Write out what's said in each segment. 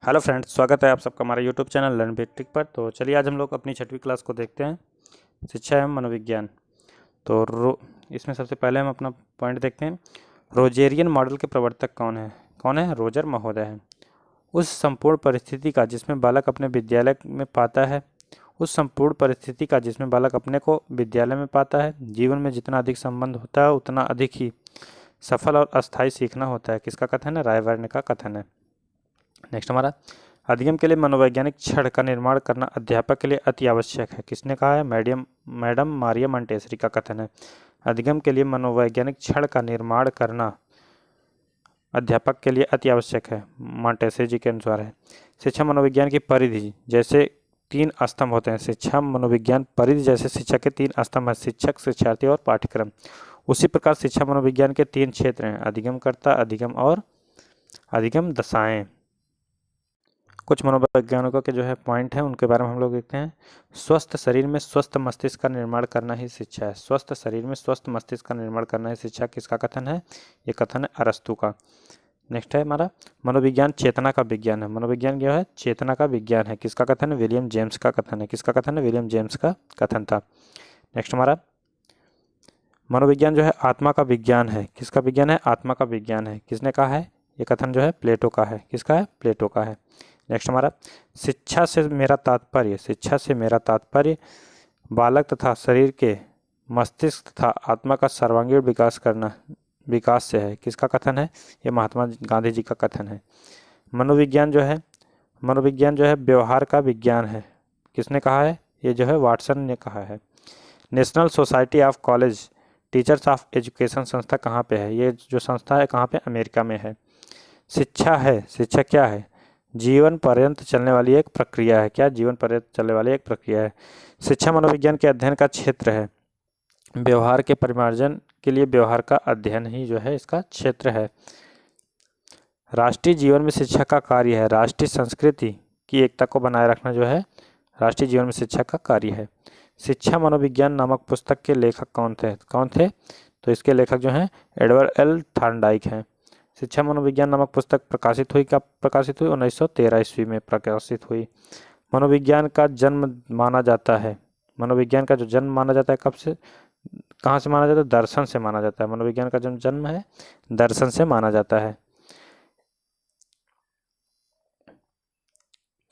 Hello friends, स्वागत है आप सबका हमारे YouTube channel learn with trick पर। तो चलिए आज हम लोग अपनी 6वीं क्लास को देखते हैं, शिक्षा एवं मनोविज्ञान। तो इसमें सबसे पहले हम अपना पॉइंट देखते हैं। रोजेरियन मॉडल के प्रवर्तक कौन है? रोजर महोदय हैं। उस संपूर्ण परिस्थिति का जिसमें बालक अपने विद्यालय में पाता है उस संपूर्ण परिस्थिति का जिसमें बालक अपने को विद्यालय में पाता है, जीवन में जितना अधिक संबंध होता है उतना अधिक ही सफल और अस्थायी सीखना होता है। किसका कथन है? रायवर्न का कथन है। नेक्स्ट हमारा, अधिगम के लिए मनोवैज्ञानिक छड़ का निर्माण करना अध्यापक के लिए अति आवश्यक है। किसने कहा है? मैडम मारिया मोंटेसरी का कथन है। अधिगम के लिए मनोवैज्ञानिक छड़ का निर्माण करना अध्यापक के लिए अति आवश्यक है, मोंटेसरी जी के अनुसार है। शिक्षा मनोविज्ञान की परिधि जैसे 3 स्तंभ होते हैं। शिक्षा मनोविज्ञान परिधि जैसे शिक्षा के 3 स्तंभ हैं, शिक्षक, शिक्षार्थी और पाठ्यक्रम। उसी प्रकार शिक्षा मनोविज्ञान के 3 क्षेत्र हैं, अधिगमकर्ता, अधिगम और अधिगम दशाएं। कुछ मनोवैज्ञानिकों के जो है पॉइंट हैं उनके बारे में हम लोग देखते हैं। स्वस्थ शरीर में स्वस्थ मस्तिष्क का निर्माण करना ही शिक्षा है। स्वस्थ शरीर में स्वस्थ मस्तिष्क का निर्माण करना ही शिक्षा। किसका कथन है? ये कथन है अरस्तु का। नेक्स्ट है हमारा, मनोविज्ञान चेतना का विज्ञान है। मनोविज्ञान क्या है? चेतना का विज्ञान है। किसका कथन है? विलियम जेम्स का कथन है। किसका कथन है? विलियम जेम्स का कथन था। नेक्स्ट हमारा, मनोविज्ञान जो है आत्मा का विज्ञान है। किसका विज्ञान है? आत्मा का विज्ञान है। किसने कहा है? ये कथन जो है प्लेटो का है। किसका है? प्लेटो का है। नेक्स्ट हमारा, शिक्षा से मेरा तात्पर्य बालक तथा शरीर के मस्तिष्क तथा आत्मा का सर्वांगीण विकास से है। किसका कथन है? ये महात्मा गांधी जी का कथन है। मनोविज्ञान जो है व्यवहार का विज्ञान है। किसने कहा है? ये जो है वाटसन ने कहा है। National society of college teachers of education संस्था कहाँ पे है? ये जो संस्था है कहाँ पे? अमेरिका में है। शिक्षा क्या है? जीवन पर्यंत चलने वाली एक प्रक्रिया है। क्या? जीवन पर्यंत चलने वाली एक प्रक्रिया है। शिक्षा मनोविज्ञान के अध्ययन का क्षेत्र है। व्यवहार के परिमार्जन के लिए व्यवहार का अध्ययन ही जो है इसका क्षेत्र है। राष्ट्रीय जीवन में शिक्षा का कार्य है। राष्ट्रीय संस्कृति की एकता को बनाए रखना जो है राष्ट्रीय जीवन में शिक्षा का कार्य है। शिक्षा मनोविज्ञान नामक पुस्तक के लेखक कौन थे? तो इसके लेखक जो हैं एडवर्ड एल थॉर्नडाइक हैं। शिक्षा मनोविज्ञान नामक पुस्तक प्रकाशित हुई 1913 ईस्वी में प्रकाशित हुई। मनोविज्ञान का जन्म माना जाता है। मनोविज्ञान का जो जन्म माना जाता है कब से, कहाँ से माना जाता है? दर्शन से माना जाता है। मनोविज्ञान का जो जन्म है दर्शन से माना जाता है।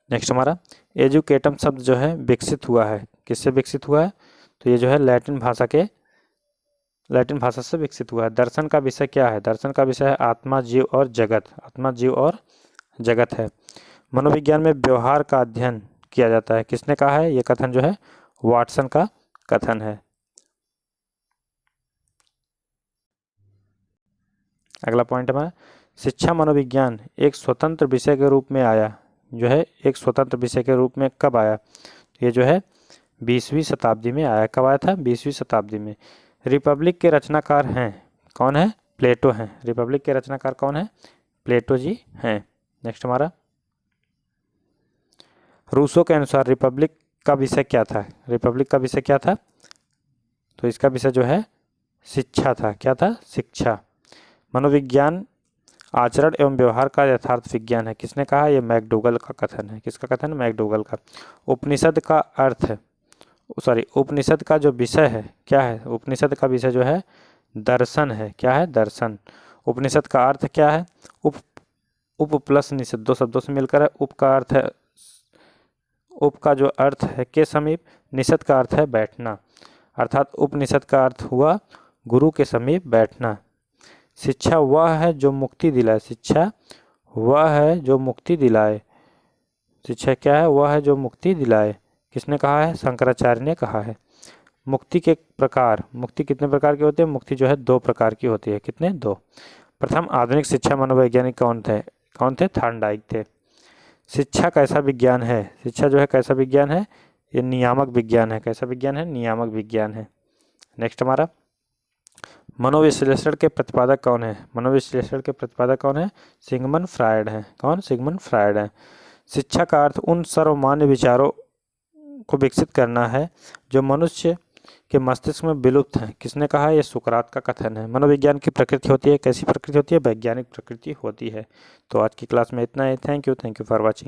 नेक्स्ट हमारा, एजुकेटम शब्द जो है विकसित हुआ है। किससे विकसित हुआ है? तो ये जो है लैटिन भाषा से विकसित हुआ है। दर्शन का विषय क्या है? दर्शन का विषय है आत्मा, जीव और जगत है। मनोविज्ञान में व्यवहार का अध्ययन किया जाता है। किसने कहा है? ये कथन जो है वाटसन का कथन है। अगला पॉइंट हमारा, शिक्षा मनोविज्ञान एक स्वतंत्र विषय के रूप में आया। जो है एक स्वतंत्र विषय के रूप में कब आया? ये जो है 20वीं शताब्दी में आया। कब आया था? 20वीं शताब्दी में। रिपब्लिक के रचनाकार हैं कौन है? प्लेटो हैं। रिपब्लिक के रचनाकार कौन है? प्लेटो जी हैं। नेक्स्ट हमारा, रूसो के अनुसार रिपब्लिक का विषय क्या था? रिपब्लिक का विषय क्या था? तो इसका विषय जो है शिक्षा था। क्या था? शिक्षा। मनोविज्ञान आचरण एवं व्यवहार का यथार्थ विज्ञान है। किसने कहा? यह मैकडूगल का कथन है। किसका कथन है? मैकडूगल का। उपनिषद का जो विषय है क्या है? उपनिषद का विषय जो है दर्शन है। क्या है? दर्शन। उपनिषद का अर्थ क्या है? उप प्लस निषद, 2 शब्दों से मिलकर है। उप का अर्थ है, उप का जो अर्थ है के समीप, निषद का अर्थ है बैठना, अर्थात उपनिषद का अर्थ हुआ गुरु के समीप बैठना। शिक्षा वह है जो मुक्ति दिलाए। शिक्षा वह है जो मुक्ति दिलाए। शिक्षा क्या है? वह है जो मुक्ति दिलाए। किसने कहा है? शंकराचार्य ने कहा है। मुक्ति के प्रकार, मुक्ति कितने प्रकार की होती है? मुक्ति जो है 2 प्रकार की होती है। कितने? 2। प्रथम आधुनिक शिक्षा मनोवैज्ञानिक कौन थे? थॉर्नडाइक थे। शिक्षा कैसा विज्ञान है? शिक्षा जो है कैसा विज्ञान है? ये नियामक विज्ञान है। कैसा विज्ञान है? नियामक विज्ञान है। नेक्स्ट हमारा, मनोविश्लेषण के प्रतिपादक कौन है? मनोविश्लेषण के प्रतिपादक कौन है? सिगमंड फ्रायड है। कौन? सिगमंड फ्रायड है। शिक्षा का अर्थ उन सर्वमान्य विचारों को विकसित करना है जो मनुष्य कि मस्तिष्क में विलुप्त हैं। किसने कहा? ये सुकरात का कथन है। मनोविज्ञान की प्रकृति होती है, कैसी प्रकृति होती है? वैज्ञानिक प्रकृति होती है। तो आज की क्लास में इतना ही। Thank you for watching.